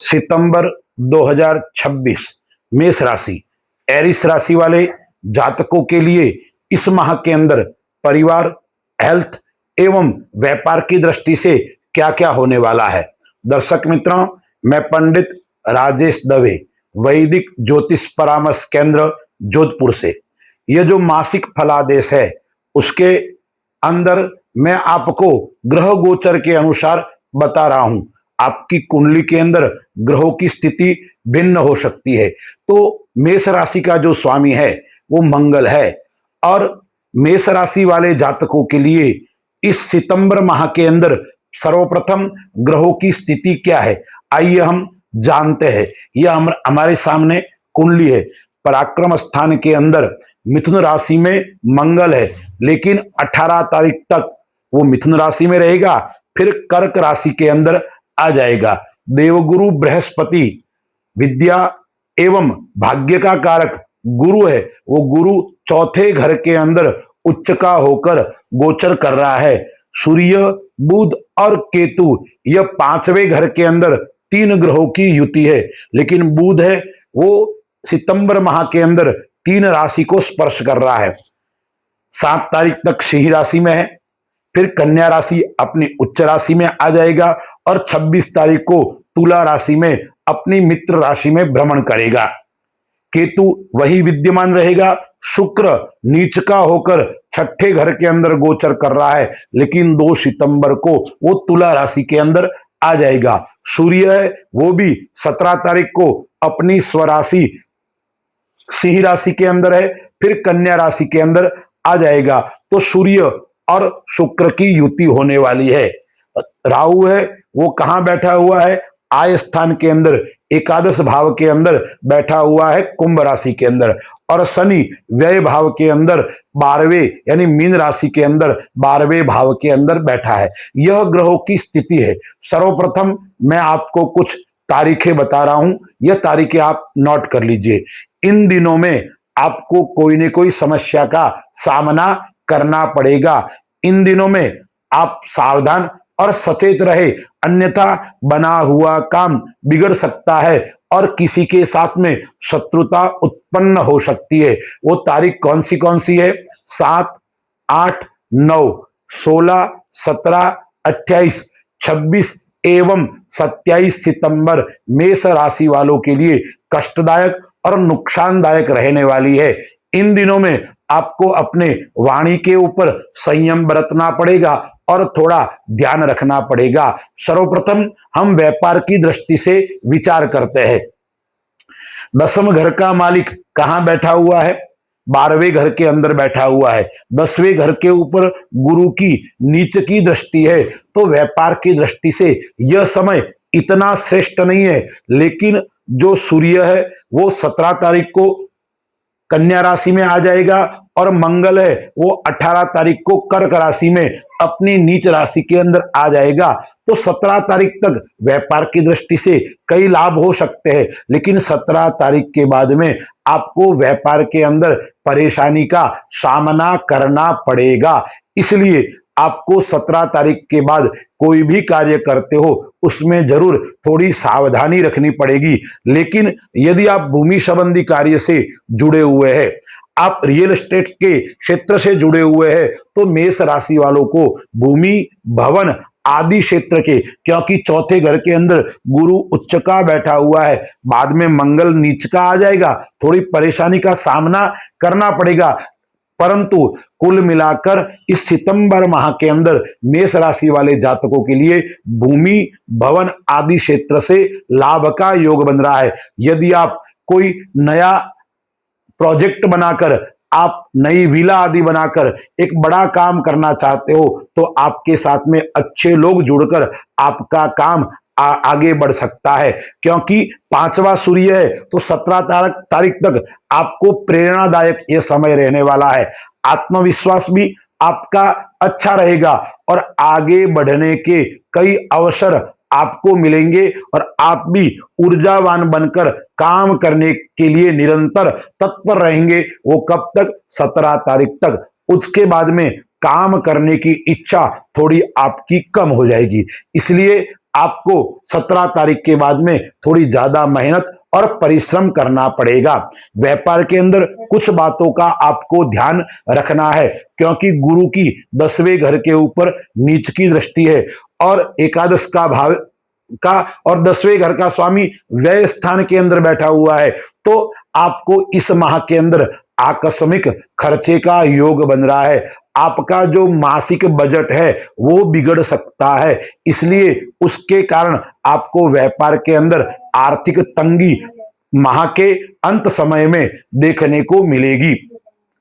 सितंबर 2026 मेष राशि एरिस राशि वाले जातकों के लिए इस माह के अंदर परिवार, हेल्थ एवं व्यापार की दृष्टि से क्या क्या होने वाला है। दर्शक मित्रों, मैं पंडित राजेश दवे, वैदिक ज्योतिष परामर्श केंद्र जोधपुर से यह जो मासिक फलादेश है उसके अंदर मैं आपको ग्रह गोचर के अनुसार बता रहा हूं। आपकी कुंडली के अंदर ग्रहों की स्थिति भिन्न हो सकती है। तो मेष राशि का जो स्वामी है वो मंगल है और मेष राशि वाले जातकों के लिए इस सितंबर माह के अंदर सर्वप्रथम ग्रहों की स्थिति क्या है, आइए हम जानते हैं। यह हमारे सामने कुंडली है। पराक्रम स्थान के अंदर मिथुन राशि में मंगल है, लेकिन 18 तारीख तक वो मिथुन राशि में रहेगा, फिर कर्क राशि के अंदर आ जाएगा। देवगुरु बृहस्पति विद्या एवं भाग्य का कारक गुरु है, वो गुरु चौथे घर के अंदर उच्च का होकर गोचर कर रहा है। सूर्य, बुध और केतु यह पांचवें घर के अंदर तीन ग्रहों की युति है, लेकिन बुध है वो सितंबर माह के अंदर तीन राशि को स्पर्श कर रहा है। 7 तारीख तक सिंह राशि में है, फिर कन्या राशि अपनी उच्च राशि में आ जाएगा और 26 तारीख को तुला राशि में अपनी मित्र राशि में भ्रमण करेगा। केतु वही विद्यमान रहेगा। शुक्र नीच का होकर छठे घर के अंदर गोचर कर रहा है, लेकिन 2 सितंबर को वो तुला राशि के अंदर आ जाएगा। सूर्य है वो भी 17 तारीख को अपनी स्वराशि सिंह राशि के अंदर है, फिर कन्या राशि के अंदर आ जाएगा। तो सूर्य और शुक्र की युति होने वाली है। राहु है वो कहां बैठा हुआ है, आय स्थान के अंदर एकादश भाव के अंदर बैठा हुआ है कुंभ राशि के अंदर, और शनि व्यय भाव के अंदर 12वें यानी मीन राशि के अंदर 12वें भाव के अंदर बैठा है। यह ग्रहों की स्थिति है। सर्वप्रथम मैं आपको कुछ तारीखें बता रहा हूं, यह तारीखें आप नोट कर लीजिए। इन दिनों में आपको कोई न कोई समस्या का सामना करना पड़ेगा। इन दिनों में आप सावधान और सचेत रहे, अन्यथा बना हुआ काम बिगड़ सकता है और किसी के साथ में शत्रुता उत्पन्न हो सकती है। वो तारीख कौन सी है? 7, 8, 9, 16, 17, 28, 26 एवं 27 सितंबर मेष राशि वालों के लिए कष्टदायक और नुकसानदायक रहने वाली है। इन दिनों में आपको अपने वाणी के ऊपर संयम बरतना पड़ेगा और थोड़ा ध्यान रखना पड़ेगा। सर्वप्रथम हम व्यापार की दृष्टि से विचार करते हैं। 10वें घर का मालिक कहां बैठा हुआ है? 12वें घर के अंदर बैठा हुआ है। 10वें घर के ऊपर गुरु की नीच की दृष्टि है, तो व्यापार की दृष्टि से यह समय इतना श्रेष्ठ नहीं है। लेकिन जो सूर्य है वो 17 तारीख को कन्या राशि में आ जाएगा और मंगल है वो 18 तारीख को कर्क राशि में अपनी नीच राशि के अंदर आ जाएगा। तो 17 तारीख तक व्यापार की दृष्टि से कई लाभ हो सकते हैं, लेकिन 17 तारीख के बाद में आपको व्यापार के अंदर परेशानी का सामना करना पड़ेगा। इसलिए आपको 17 तारीख के बाद कोई भी कार्य करते हो उसमें जरूर थोड़ी सावधानी रखनी पड़ेगी। लेकिन यदि आप भूमि संबंधी कार्य से जुड़े हुए हैं, आप रियल एस्टेट के क्षेत्र से जुड़े हुए हैं, तो मेष राशि वालों को भूमि, भवन आदि क्षेत्र के, क्योंकि चौथे घर के अंदर गुरु उच्च का बैठा हुआ है, बाद में मंगल नीच का आ जाएगा, थोड़ी परेशानी का सामना करना पड़ेगा। परंतु कुल मिलाकर इस सितंबर माह के अंदर मेष राशि वाले जातकों के लिए भूमि, भवन आदि क्षेत्र से लाभ का योग बन रहा है। यदि आप कोई नया प्रोजेक्ट बनाकर, आप नई विला आदि बनाकर एक बड़ा काम करना चाहते हो, तो आपके साथ में अच्छे लोग जुड़कर आपका काम आगे बढ़ सकता है। क्योंकि 5वां सूर्य है, तो 17 तारीख तक आपको प्रेरणादायक यह समय रहने वाला है। आत्मविश्वास भी आपका अच्छा रहेगा और आगे बढ़ने के कई अवसर आपको मिलेंगे और आप भी ऊर्जावान बनकर काम करने के लिए निरंतर तत्पर रहेंगे। वो कब तक? 17 तारीख तक। उसके बाद में काम करने की इच्छा थोड़ी आपकी कम हो जाएगी। इसलिए आपको 17 तारीख के बाद में थोड़ी ज्यादा मेहनत और परिश्रम करना पड़ेगा। व्यापार के अंदर कुछ बातों का आपको ध्यान रखना है, क्योंकि गुरु की 10वें घर के ऊपर नीच की दृष्टि है और एकादश का भाव का और 10वें घर का स्वामी व्यय स्थान के अंदर बैठा हुआ है। तो आपको इस माह के अंदर आकस्मिक खर्चे का योग बन रहा है। आपका जो मासिक बजट है वो बिगड़ सकता है, इसलिए उसके कारण आपको व्यापार के अंदर आर्थिक तंगी माह के अंत समय में देखने को मिलेगी।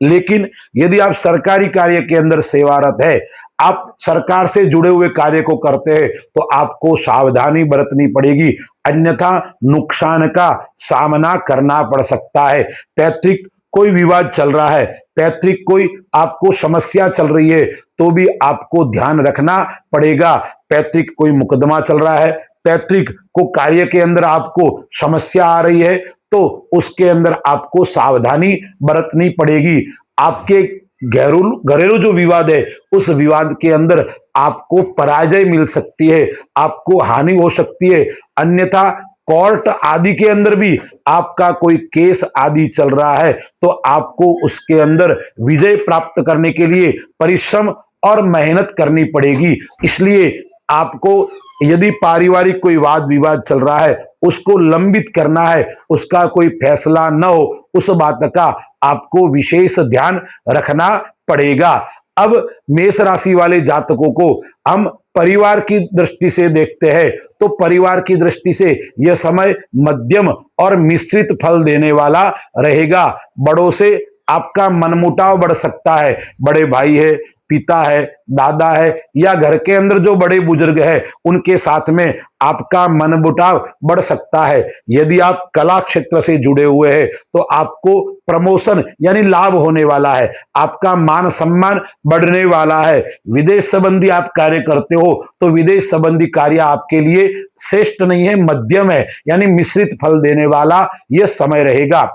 लेकिन यदि आप सरकारी कार्य के अंदर सेवारत है, आप सरकार से जुड़े हुए कार्य को करते हैं, तो आपको सावधानी बरतनी पड़ेगी, अन्यथा नुकसान का सामना करना पड़ सकता है। पैतृक कोई विवाद चल रहा है, पैतृक कोई आपको समस्या चल रही है, तो भी आपको ध्यान रखना पड़ेगा। पैतृक कोई मुकदमा चल रहा है, पैतृक को कार्य के अंदर आपको समस्या आ रही है, तो उसके अंदर आपको सावधानी बरतनी पड़ेगी। आपके घरेलू जो विवाद है, उस विवाद के अंदर आपको पराजय मिल सकती है, आपको हानि हो सकती है, अन्यथा कोर्ट आदि के अंदर भी आपका कोई केस आदि चल रहा है, तो आपको उसके अंदर विजय प्राप्त करने के लिए परिश्रम और मेहनत करनी पड़ेगी। इसलिए आपको यदि पारिवारिक कोई वाद विवाद चल रहा है, उसको लंबित करना है, उसका कोई फैसला न हो, उस बात का आपको विशेष ध्यान रखना पड़ेगा। अब मेष राशि वाले जातकों को हम परिवार की दृष्टि से देखते हैं, तो परिवार की दृष्टि से यह समय मध्यम और मिश्रित फल देने वाला रहेगा। बड़ों से आपका मनमुटाव बढ़ सकता है, बड़े भाई है, पिता है, दादा है, या घर के अंदर जो बड़े बुजुर्ग है, उनके साथ में आपका मनमुटाव बढ़ सकता है। यदि आप कला क्षेत्र से जुड़े हुए हैं, तो आपको प्रमोशन यानी लाभ होने वाला है, आपका मान सम्मान बढ़ने वाला है। विदेश संबंधी आप कार्य करते हो, तो विदेश संबंधी कार्य आपके लिए श्रेष्ठ नहीं है, मध्यम है, यानी मिश्रित फल देने वाला यह समय रहेगा।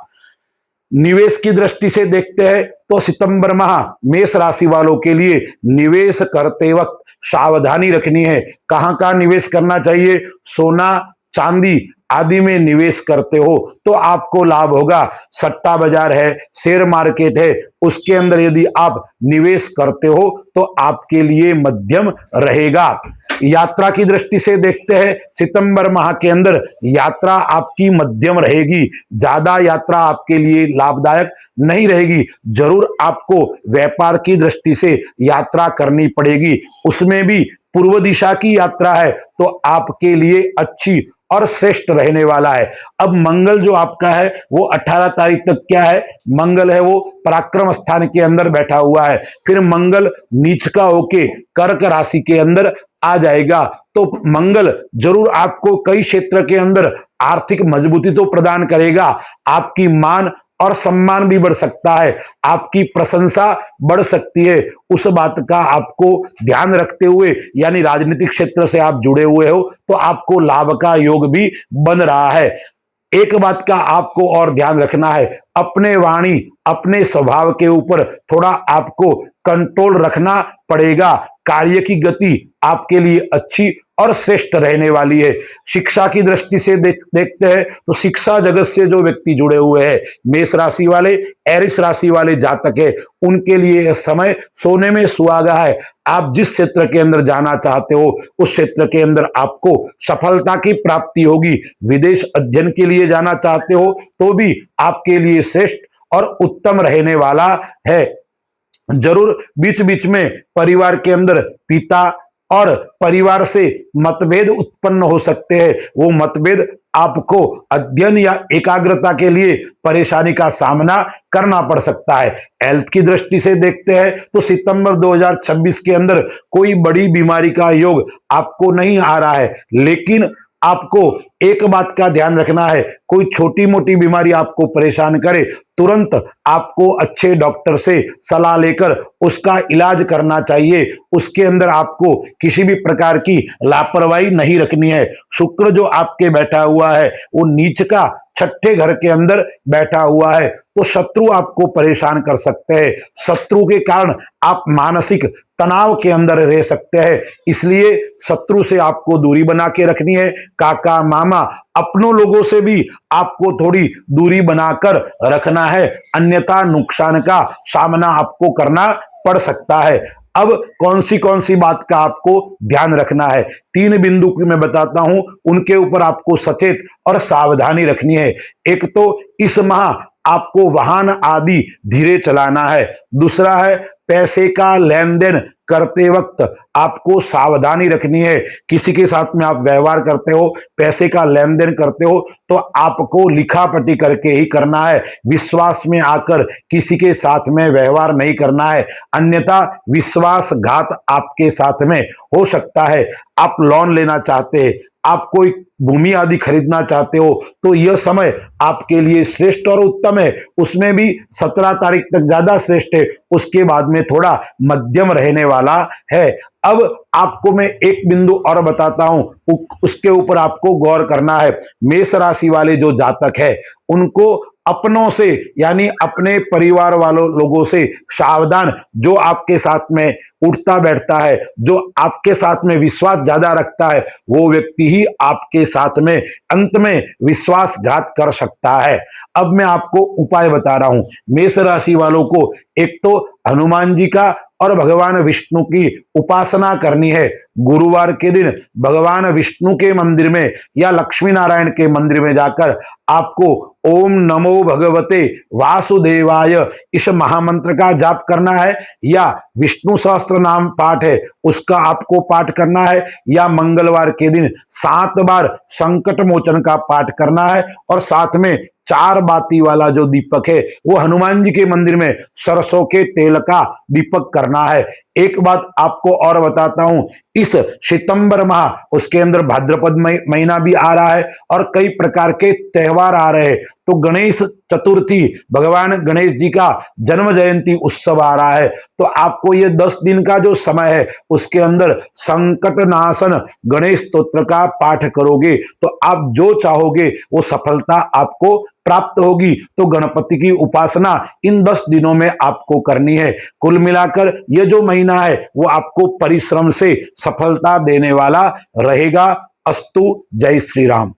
निवेश की दृष्टि से देखते हैं, तो सितंबर माह मेष राशि वालों के लिए निवेश करते वक्त सावधानी रखनी है। कहां कहां निवेश करना चाहिए? सोना चांदी आदि में निवेश करते हो तो आपको लाभ होगा। सट्टा बाजार है, शेयर मार्केट है, उसके अंदर यदि आप निवेश करते हो तो आपके लिए मध्यम रहेगा। यात्रा की दृष्टि से देखते हैं, सितंबर माह के अंदर यात्रा आपकी मध्यम रहेगी, ज्यादा यात्रा आपके लिए लाभदायक नहीं रहेगी। जरूर आपको व्यापार की दृष्टि से यात्रा करनी पड़ेगी, उसमें भी पूर्व दिशा की यात्रा है तो आपके लिए अच्छी और श्रेष्ठ रहने वाला है। अब मंगल जो आपका है वो 18 तारीख तक क्या है? मंगल है वो पराक्रम स्थान के अंदर बैठा हुआ है, फिर मंगल नीच का होके कर्क राशि के अंदर आ जाएगा। तो मंगल जरूर आपको कई क्षेत्र के अंदर आर्थिक मजबूती तो प्रदान करेगा, आपकी मान और सम्मान भी बढ़ सकता है, आपकी प्रशंसा बढ़ सकती है। उस बात का आपको ध्यान रखते हुए, यानी राजनीतिक क्षेत्र से आप जुड़े हुए हो तो आपको लाभ का योग भी बन रहा है। एक बात का आपको और ध्यान रखना है, अपने वाणी अपने स्वभाव के ऊपर थोड़ा आपको कंट्रोल रखना पड़ेगा। कार्य की गति आपके लिए अच्छी और श्रेष्ठ रहने वाली है। शिक्षा की दृष्टि से देखते हैं तो शिक्षा जगत से जो व्यक्ति जुड़े हुए हैं, मेष राशि वाले, एरिस राशि वाले जातक है, उनके लिए यह समय सोने में सुहागा है। आप जिस क्षेत्र के अंदर जाना चाहते हो उस क्षेत्र के अंदर आपको सफलता की प्राप्ति होगी। विदेश अध्ययन के लिए जाना चाहते हो तो भी आपके लिए श्रेष्ठ और उत्तम रहने वाला है। जरूर बीच बीच में परिवार के अंदर पिता और परिवार से मतभेद उत्पन्न हो सकते हैं, वो मतभेद आपको अध्ययन या एकाग्रता के लिए परेशानी का सामना करना पड़ सकता है। हेल्थ की दृष्टि से देखते हैं तो सितंबर 2026 के अंदर कोई बड़ी बीमारी का योग आपको नहीं आ रहा है, लेकिन आपको एक बात का ध्यान रखना है, कोई छोटी मोटी बीमारी आपको परेशान करे, तुरंत आपको अच्छे डॉक्टर से सलाह लेकर उसका इलाज करना चाहिए। उसके अंदर आपको किसी भी प्रकार की लापरवाही नहीं रखनी है। शुक्र जो आपके बैठा हुआ है वो नीच का छठे घर के अंदर बैठा हुआ है, तो शत्रु आपको परेशान कर सकते हैं। शत्रु के कारण आप मानसिक तनाव के अंदर रह सकते हैं, इसलिए शत्रु से आपको दूरी बना के रखनी है। काका मामा अपनों लोगों से भी आपको थोड़ी दूरी बनाकर रखना है, अन्यथा नुकसान का सामना आपको करना पड़ सकता है। अब कौन सी बात का आपको ध्यान रखना है, 3 बिंदु की मैं बताता हूं, उनके ऊपर आपको सचेत और सावधानी रखनी है। एक तो इस माह आपको वाहन आदि धीरे चलाना है। दूसरा है पैसे का लेन देन करते वक्त आपको सावधानी रखनी है। किसी के साथ में आप व्यवहार करते हो, पैसे का लेन देन करते हो, तो आपको लिखापटी करके ही करना है। विश्वास में आकर किसी के साथ में व्यवहार नहीं करना है, अन्यथा विश्वासघात आपके साथ में हो सकता है। आप लोन लेना चाहते हैं, आप कोई भूमि आदि खरीदना चाहते हो, तो यह समय आपके लिए श्रेष्ठ और उत्तम है। उसमें भी 17 तारीख तक ज्यादा श्रेष्ठ है, उसके बाद में थोड़ा मध्यम रहने वाला है। अब आपको मैं एक बिंदु और बताता हूं, उसके ऊपर आपको गौर करना है। मेष राशि वाले जो जातक है उनको अपनों से यानी अपने परिवार वालों लोगों से सावधान, जो आपके साथ में उठता बैठता है, जो आपके साथ में विश्वास ज्यादा रखता है, वो व्यक्ति ही आपके साथ में अंत में विश्वासघात कर सकता है। अब मैं आपको उपाय बता रहा हूं। मेष राशि वालों को एक तो हनुमान जी का और भगवान विष्णु की उपासना करनी है। गुरुवार के दिन भगवान विष्णु के मंदिर में या लक्ष्मी नारायण के मंदिर में जाकर आपको ओम नमो भगवते वासुदेवाय इस महामंत्र का जाप करना है, या विष्णु सहस्त्र नाम पाठ है उसका आपको पाठ करना है, या मंगलवार के दिन 7 बार संकट मोचन का पाठ करना है, और साथ में 4 बाती वाला जो दीपक है वो हनुमान जी के मंदिर में सरसों के तेल का दीपक करना है। एक बात आपको और बताता हूं, इस सितंबर माह उसके अंदर भाद्रपद महीना भी आ रहा है और कई प्रकार के त्योहार आ रहे हैं, तो गणेश चतुर्थी भगवान गणेश जी का जन्म जयंती उत्सव आ रहा है। तो आपको ये 10 दिन का जो समय है उसके अंदर संकट नाशन गणेश स्तोत्र का पाठ करोगे तो आप जो चाहोगे वो सफलता आपको प्राप्त होगी। तो गणपति की उपासना इन 10 दिनों में आपको करनी है। कुल मिलाकर ये जो महीना है वो आपको परिश्रम से सफलता देने वाला रहेगा। अस्तु। जय श्री राम।